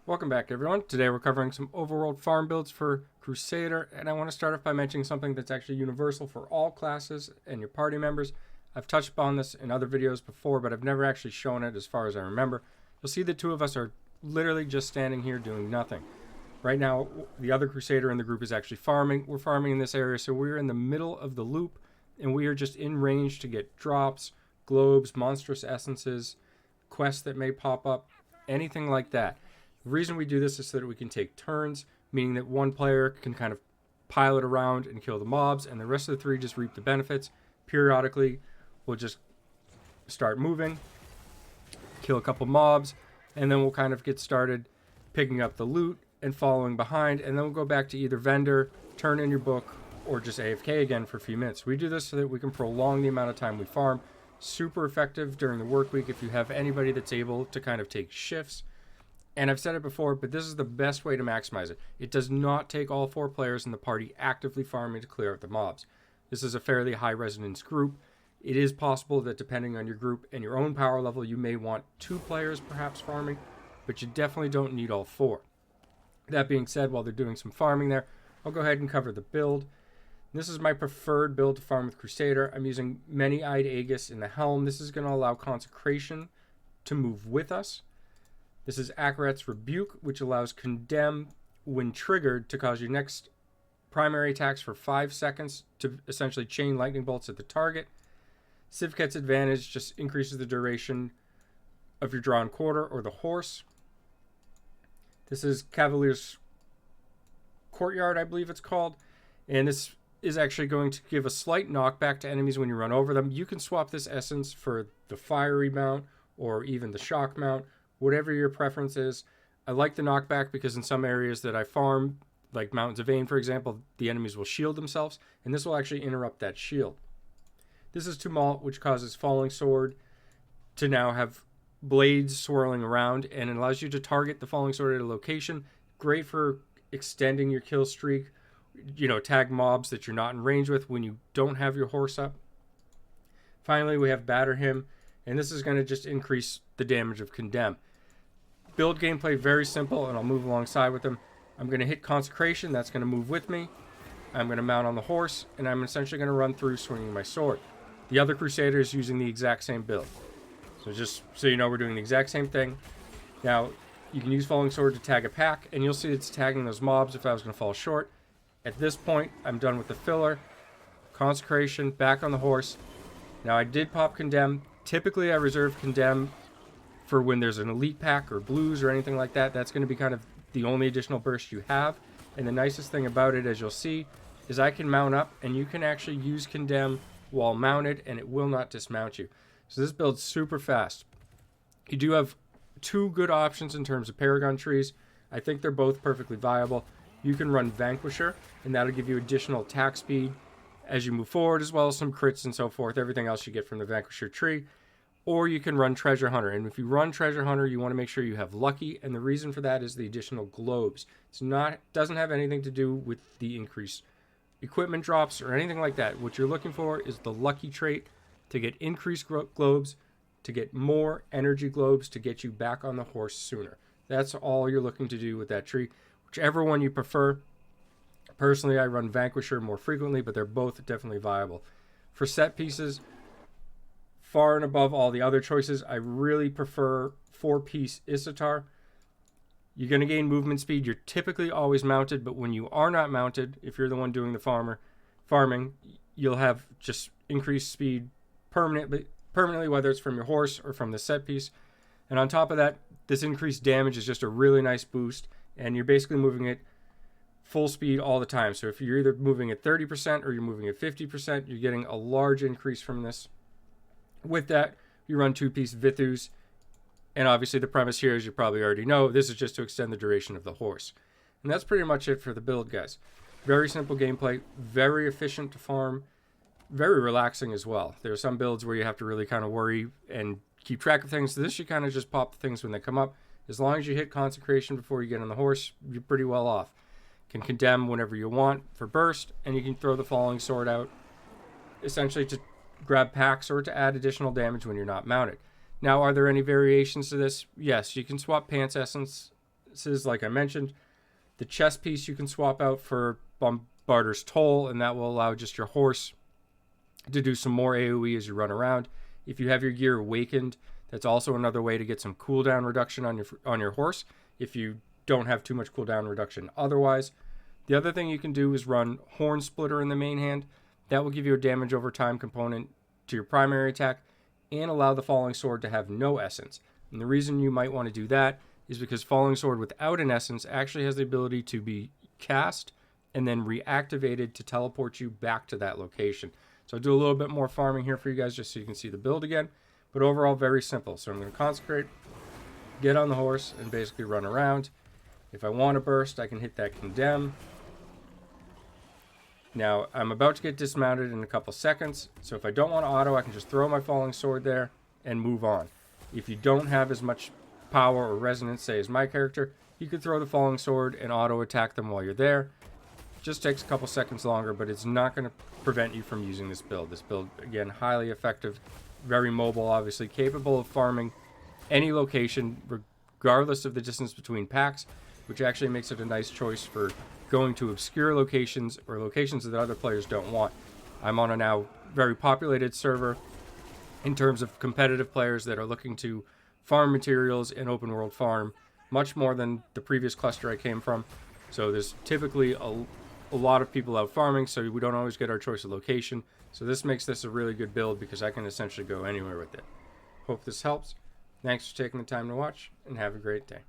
Welcome back, everyone. Today we're covering some overworld farm builds for Crusader, and I want to start off by mentioning something that's actually universal for all classes and your party members. I've touched upon this in other videos before, but I've never actually shown it as far as I remember. You'll see the two of us are literally just standing here doing nothing. Right now, the other Crusader in the group is actually farming. We're farming in this area, so we're in the middle of the loop, and we are just in range to get drops, globes, monstrous essences, quests that may pop up, anything like that. The reason we do this is so that we can take turns, meaning that one player can kind of pile it around and kill the mobs, and the rest of the three just reap the benefits. Periodically, we'll just start moving, kill a couple mobs, and then we'll kind of get started picking up the loot and following behind, and then we'll go back to either vendor, turn in your book, or just AFK again for a few minutes. We do this so that we can prolong the amount of time we farm. Super effective during the work week if you have anybody that's able to kind of take shifts. And I've said it before, but this is the best way to maximize it. It does not take all four players in the party actively farming to clear out the mobs. This is a fairly high resonance group. It is possible that depending on your group and your own power level, you may want 2 players perhaps farming, but you definitely don't need all 4. That being said, while they're doing some farming there, I'll go ahead and cover the build. This is my preferred build to farm with Crusader. I'm using Many-Eyed Aegis in the helm. This is going to allow Consecration to move with us. This is Akarat's Rebuke, which allows Condemn when triggered to cause your next primary attacks for 5 seconds to essentially chain lightning bolts at the target. Sivket's Advantage just increases the duration of your drawn quarter or the horse. This is Cavalier's Courtyard, I believe it's called. And this is actually going to give a slight knockback to enemies when you run over them. You can swap this essence for the Fiery Mount or even the Shock Mount, whatever your preference is. I like the knockback because in some areas that I farm, like Mountains of Vane, for example, the enemies will shield themselves, and this will actually interrupt that shield. This is Tumult, which causes Falling Sword to now have blades swirling around, and it allows you to target the Falling Sword at a location. Great for extending your kill streak, tag mobs that you're not in range with when you don't have your horse up. Finally, we have Batter Him, and this is going to just increase the damage of Condemn. Build gameplay, very simple, and I'll move alongside with them. I'm going to hit Consecration, that's going to move with me. I'm going to mount on the horse, and I'm essentially going to run through swinging my sword. The other Crusader is using the exact same build. So just so you know, we're doing the exact same thing. Now, you can use Falling Sword to tag a pack, and you'll see it's tagging those mobs if I was going to fall short. At this point, I'm done with the filler. Consecration, back on the horse. Now, I did pop Condemn. Typically, I reserve Condemn for when there's an elite pack or blues or anything like that. That's going to be kind of the only additional burst you have. And the nicest thing about it, as you'll see, is I can mount up and you can actually use Condemn while mounted and it will not dismount you. So this build's super fast. You do have 2 good options in terms of Paragon trees. I think they're both perfectly viable. You can run Vanquisher and that'll give you additional attack speed as you move forward, as well as some crits and so forth, everything else you get from the Vanquisher tree. Or you can run Treasure Hunter, and if you run Treasure Hunter, you want to make sure you have Lucky, and the reason for that is the additional globes. Doesn't have anything to do with the increased equipment drops or anything like that. What you're looking for is the Lucky trait to get increased globes, to get more energy globes, to get you back on the horse sooner. That's all you're looking to do with that tree, whichever one you prefer. Personally, I run Vanquisher more frequently, but they're both definitely viable. For set pieces, far and above all the other choices, I really prefer 4-piece Isatar. You're going to gain movement speed. You're typically always mounted, but when you are not mounted, if you're the one doing the farming, you'll have just increased speed permanently, whether it's from your horse or from the set piece. And on top of that, this increased damage is just a really nice boost, and you're basically moving it full speed all the time. So if you're either moving at 30% or you're moving at 50%, you're getting a large increase from this. With that, you run 2-piece Vithus, and obviously the premise here, as you probably already know, this is just to extend the duration of the horse. And that's pretty much it for the build, guys. Very simple gameplay, very efficient to farm, very relaxing as well. There are some builds where you have to really kind of worry and keep track of things. So this, you kind of just pop the things when they come up. As long as you hit Consecration before you get on the horse, you're pretty well off. Can Condemn whenever you want for burst, and you can throw the Falling Sword out essentially to grab packs or to add additional damage when you're not mounted. Now, are there any variations to this? Yes, you can swap Pants Essence classes, like I mentioned. The chest piece you can swap out for Bombarder's Toll, and that will allow just your horse to do some more AoE as you run around. If you have your gear awakened, that's also another way to get some cooldown reduction on your horse if you don't have too much cooldown reduction otherwise. The other thing you can do is run Horn Splitter in the main hand. That will give you a damage over time component to your primary attack and allow the Falling Sword to have no essence. And the reason you might want to do that is because Falling Sword without an essence actually has the ability to be cast and then reactivated to teleport you back to that location. So I'll do a little bit more farming here for you guys just so you can see the build again. But overall, very simple. So I'm going to consecrate, get on the horse, and basically run around. If I want to burst, I can hit that condemn. Now, I'm about to get dismounted in a couple seconds. So if I don't want to auto, I can just throw my Falling Sword there and move on. If you don't have as much power or resonance, say, as my character, you could throw the Falling Sword and auto attack them while you're there. Just takes a couple seconds longer, but it's not going to prevent you from using this build. This build, again, highly effective, very mobile, obviously, capable of farming any location, regardless of the distance between packs, which actually makes it a nice choice for going to obscure locations or locations that other players don't want. I'm on a now very populated server in terms of competitive players that are looking to farm materials in open world farm much more than the previous cluster I came from. So there's typically a lot of people out farming, so we don't always get our choice of location. So this makes this a really good build because I can essentially go anywhere with it. Hope this helps. Thanks for taking the time to watch, and have a great day.